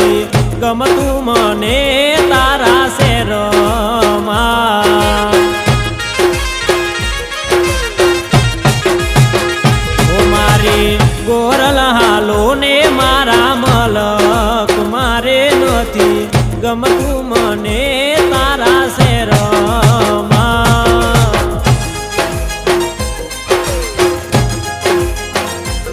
નથી ગમતું મને તારા શેરમાં ઓ મારી ગોરલ હાલો ને મારા મલક મારે નથી ગમતું